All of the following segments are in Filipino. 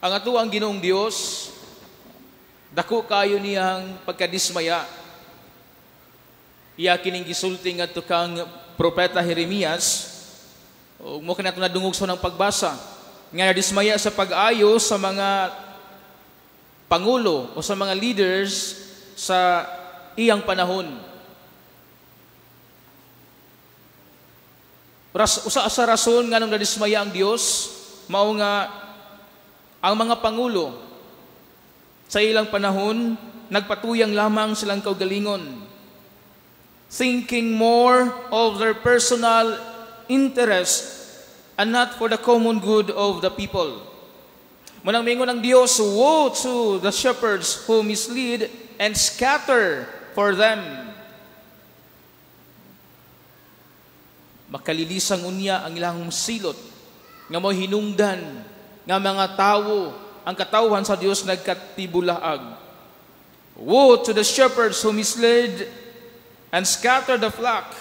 Ang ato ang Ginoong Dios, dako kayo niyang pagkadismaya. Iya kining gisulti ngadto kang propeta Jeremias, o mo kanato nadungog sa ng pagbasa, nga nadismaya sa pag-ayo sa mga pangulo o sa mga leaders sa iyang panahon. Usa sa rason nga nung nadismaya ang Dios, mao nga ang mga pangulo sa ilang panahon nagpatuyang lamang silang kaugalingon, thinking more of their personal interest and not for the common good of the people. Munang mingon ang Dios, woe to the shepherds who mislead and scatter for them. Makalilisang unya ang ilang silot nga mo hinungdan nga mga tao ang katawhan sa Dios nagkatibulaag. Woe to the shepherds who misled and scattered the flock.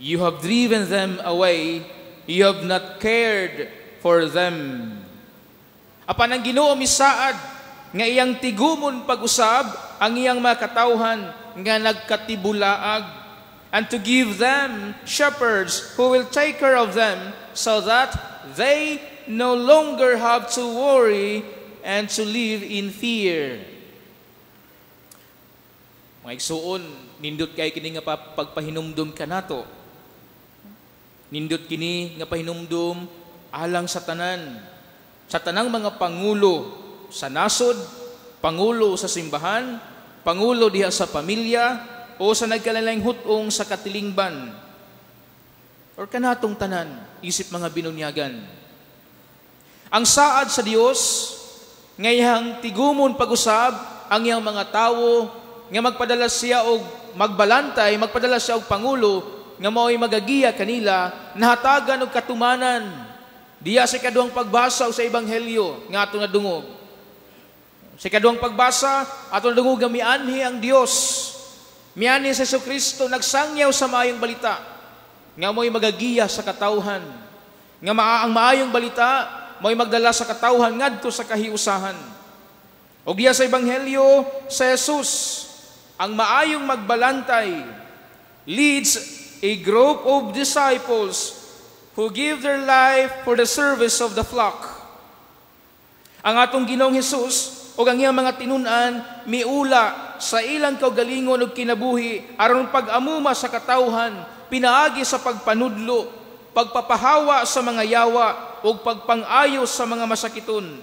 You have driven them away, you have not cared for them. Apan ang Ginoo misaad nga iyang tigumon pag-usab ang iyang mga katawhan nga nagkatibulaag, and to give them shepherds who will take care of them so that they no longer have to worry and to live in fear. Mga igsuon, nindot kay kini nga pagpahinumdum kanato. Nindot kini nga pahinumdum alang sa tanan. Sa tanang mga pangulo sa nasod, pangulo sa simbahan, pangulo diha sa pamilya, o sa nagkalalayng hutong sa katilingban. Or kanatong tanan, isip mga binunyagan. Ang saad sa Dios, ngayang tigumon pag-usab ang iyang mga tao, nga magpadala siya og magbalantay, magpadala siya og pangulo, nga mao'y magagiya kanila, nahatagan og katumanan, diya sa ikaduhang pagbasa o sa Ebanghelyo, nga ato nadungog. Sa ikaduhang pagbasa, ato nadungog nga mianhi ang Dios, mianhi sa Jesucristo, nagsangyaw sa maayong balita, nga mao'y magagiya sa katawhan, nga ang maayong balita, mo'y magdala sa katawhan ngadto sa kahiusahan. O diya sa Ebanghelyo sa Jesus, ang maayong magbalantay leads a group of disciples who give their life for the service of the flock. Ang atong Ginoong Jesus o ang iyang mga tinun-an miula sa ilang kaugalingon ug kinabuhi aron pag-amuma sa katawhan, pinaagi sa pagpanudlo, pagpapahawa sa mga yawa, o pagpang-ayo sa mga masakiton.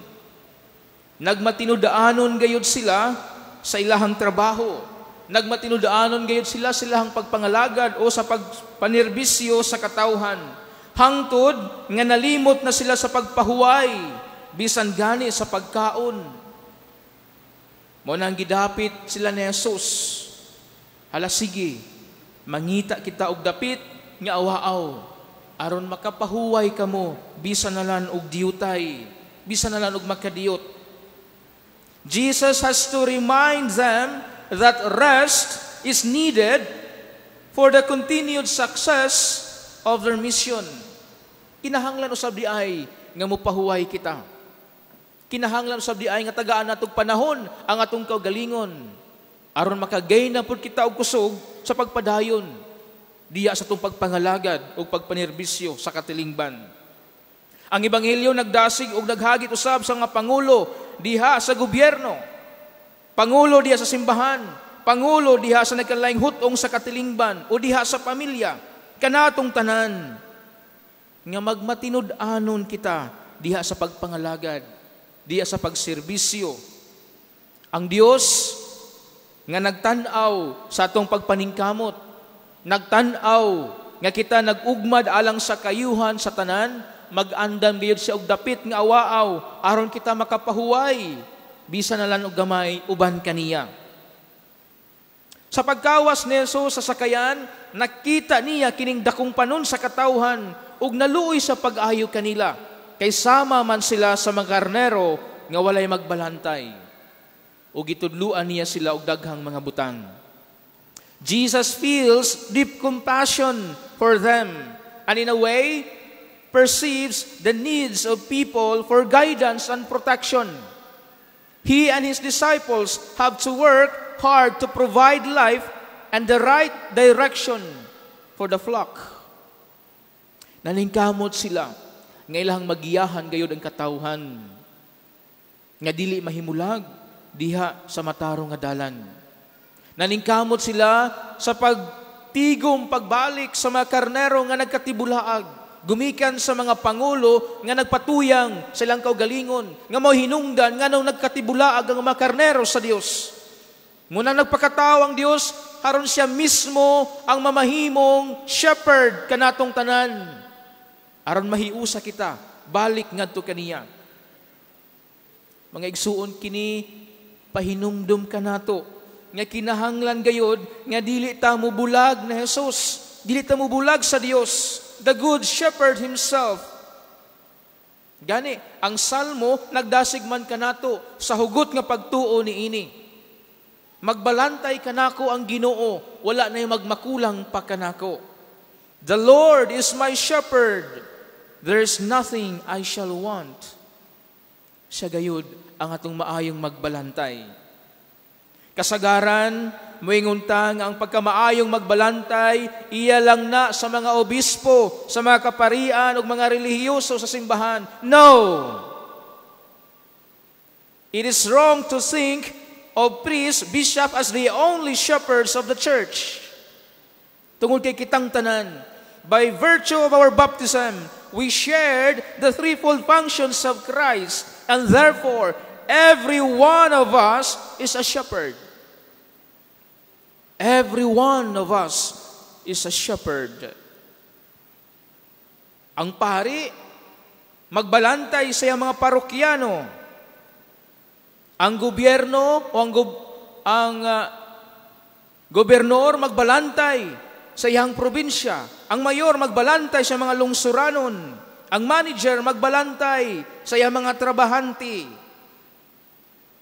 Nagmatinudaanon gayud sila sa ilahang trabaho. Nagmatinudaanon gayud sila sa ilahang pagpangalagad o sa pagpanerbisyo sa katawhan. Hangtod nga nalimot na sila sa pagpahuway, bisan gani sa pagkaon. Mo nang gidapit sila ni Jesus. Hala sige, mangita kita og dapit nga awaaw, aron makapahuway kamo, bisan nalan og diutay, bisan nalan og makadiyot. Jesus has to remind them that rest is needed for the continued success of their mission. Kinahanglan usab di ay nga mopahuway kita. Kinahanglan usab di ay nga tagaan natong panahon ang atong kaugalingon, aron makagain na pud kita og kusog sa pagpadayon diya sa itong pagpangalagad o pagpanerbisyo sa katilingban. Ang Ebanghelyo nagdasig o naghagit usab sa mga pangulo diha sa gobyerno, pangulo diha sa simbahan, pangulo diha sa nagkalaing hutong sa katilingban o diha sa pamilya. Kanatong tanan nga magmatinud-anon kita diha sa pagpangalagad, diha sa pagserbisyo. Ang Dios nga nagtan-aw sa atong pagpaningkamot, nagtan-aw nga kita nag-ugmad alang sa kayuhan sa tanan, mag-andam gayud siya og dapit nga awaaw aron kita makapahuway, bisan na lang og gamay uban kaniya. Sa pagkawas ni Jesus sa sakayan, nakita niya kining dakong panon sa katawhan ug naluoy sa pag-ayo kanila, kay sama man sila sa mga karnero nga walay magbalantay, ug gitudluan niya sila og daghang mga butang. Jesus feels deep compassion for them, and in a way, perceives the needs of people for guidance and protection. He and his disciples have to work hard to provide life and the right direction for the flock. Nalingkamot sila, nga ilang magiyahan gayud ang katawhan, nga dili mahimulag diha sa matarong nga dalan. Nalingkamot sila sa pagtigom pagbalik sa mga karnero nga nagkatibulaag, gumikan sa mga pangulo nga nagpatuyang sa ilang kaugalingon, nga mao hinungdan nga nung nagkatibulaag ang mga karnero sa Dios. Muna nagpakatao ang Dios, aron siya mismo ang mamahimong shepherd kanatong tanan. Aron mahiusa kita, balik ngadto kaniya. Mga igsuon kini, pahinumdum kanato, nga kinahanglan gayod, nga dili ta mubulag na Jesus, dili ta mubulag sa Dios, the good shepherd himself. Gani, ang salmo nagdasig man kanato sa hugot nga pagtuo ni ini. Magbalantay kanako ang Ginoo, wala na magmakulang pa kanako. The Lord is my shepherd, there is nothing I shall want. Siya gayud ang atong maayong magbalantay. Kasagaran, moinguntang ang pagkamaayong magbalantay, iya lang na sa mga obispo, sa mga kaparian o mga relihiyoso sa simbahan. No! It is wrong to think of priests, bishop as the only shepherds of the church. Tungod kay kitang tanan, by virtue of our baptism, we shared the threefold functions of Christ, and therefore, every one of us is a shepherd. Every one of us is a shepherd. Ang pari, magbalantay sa mga parokyano. Ang gobyerno o ang gobernador magbalantay sa iyang probinsya. Ang mayor magbalantay sa mga lungsuranon. Ang manager magbalantay sa iyang mga trabahante.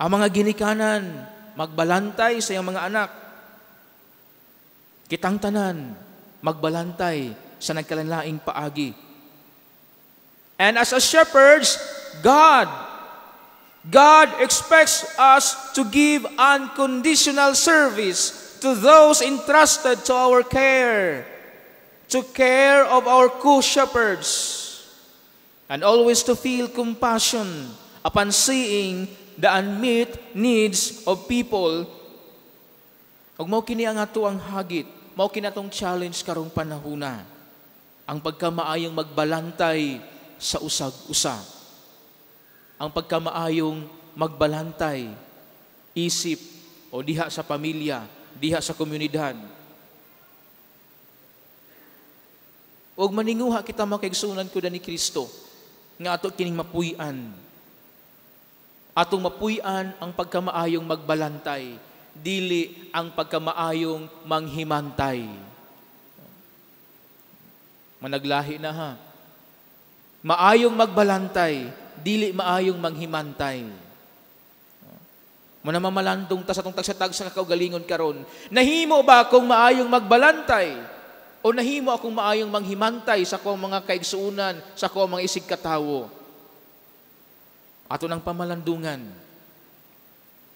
Ang mga ginikanan magbalantay sa iyang mga anak. Kitang tanan magbalantay sa nagkalanlaing paagi. And as a shepherds, God expects us to give unconditional service to those entrusted to our care, to care of our co-shepherds, and always to feel compassion upon seeing the unmet needs of people. Ug mao kini ang ato ang hagit, mao kini atong challenge karong panahuna, ang pagkamaayong magbalantay sa usag-usa. Ang pagkamaayong magbalantay, isip o diha sa pamilya, diha sa komunidad. Og maninguha kita makaigsunan ko ni Kristo, nga ato kining mapuy-an. Atong mapuy-an ang pagkamaayong magbalantay, dili ang pagkamaayong manghimantay. Managlahi na ha. Maayong magbalantay, dili maayong manghimantay. Manamamalandong ta sa tong tagsatag sa kakaugalingon karon. Nahimo ba akong maayong magbalantay? O nahimo akong maayong manghimantay sa akong mga kaigsuunan, sa akong mga isig katawo? Ato ng pamalandungan.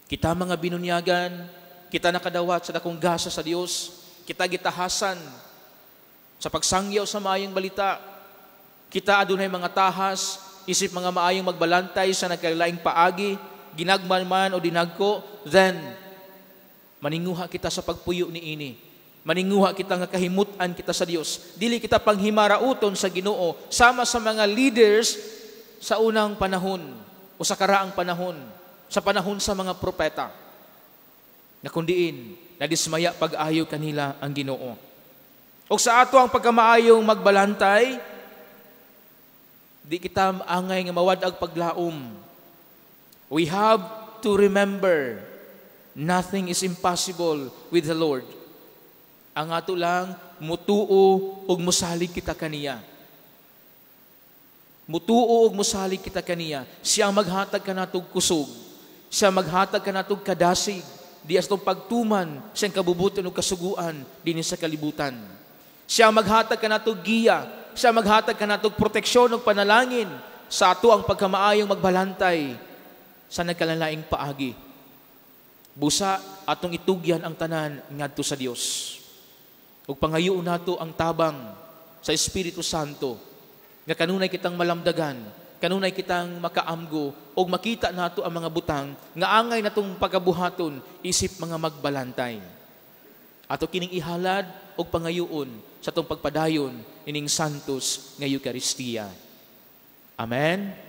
Kita mga binunyagan, kita nakadawat sa dakong gasa sa Dios, kita gitahasan sa pagsangyaw sa maayong balita. Kita adunay mga tahas, isip mga maayong magbalantay sa nagkalaing paagi, ginagman man o dinagko, then maninguha kita sa pagpuyo ni ini. Maninguha kita nga kahimutan kita sa Dios. Dili kita panghimarauton sa Ginoo sama sa mga leaders sa unang panahon o sa karaang panahon, sa panahon sa mga propeta. Na kundiin, nadismaya pag-ayo kanila ang Ginoo. O sa ato ang pagkamaayong magbalantay, di kita angay nga mawadag paglaom. We have to remember, nothing is impossible with the Lord. Ang ato lang, mutuo ug musalig kita kaniya. Mutuo ug musalig kita kaniya. Siya maghatag kanatog kusog. Siya maghatag kanatog kadasig. Di astong pagtuman, siyang kabubuton ug kasuguan dinhi sa kalibutan. Siya maghatag kanatog giya siya maghatag kanatog proteksyon ug panalangin sa ato ang pagkamaayong magbalantay sa nagkalalaing paagi. Busa atong itugyan ang tanan ngadto sa Dios. Ug pangayoon nato ang tabang sa Espiritu Santo nga kanunay kitang malamdagan, kanunay kitang makaamgo ug makita nato ang mga butang nga angay natong pagabuhaton isip mga magbalantay. Ato kining ihalad og pangayoon sa atong pagpadayon ining santos nga Eucharistia. Amen.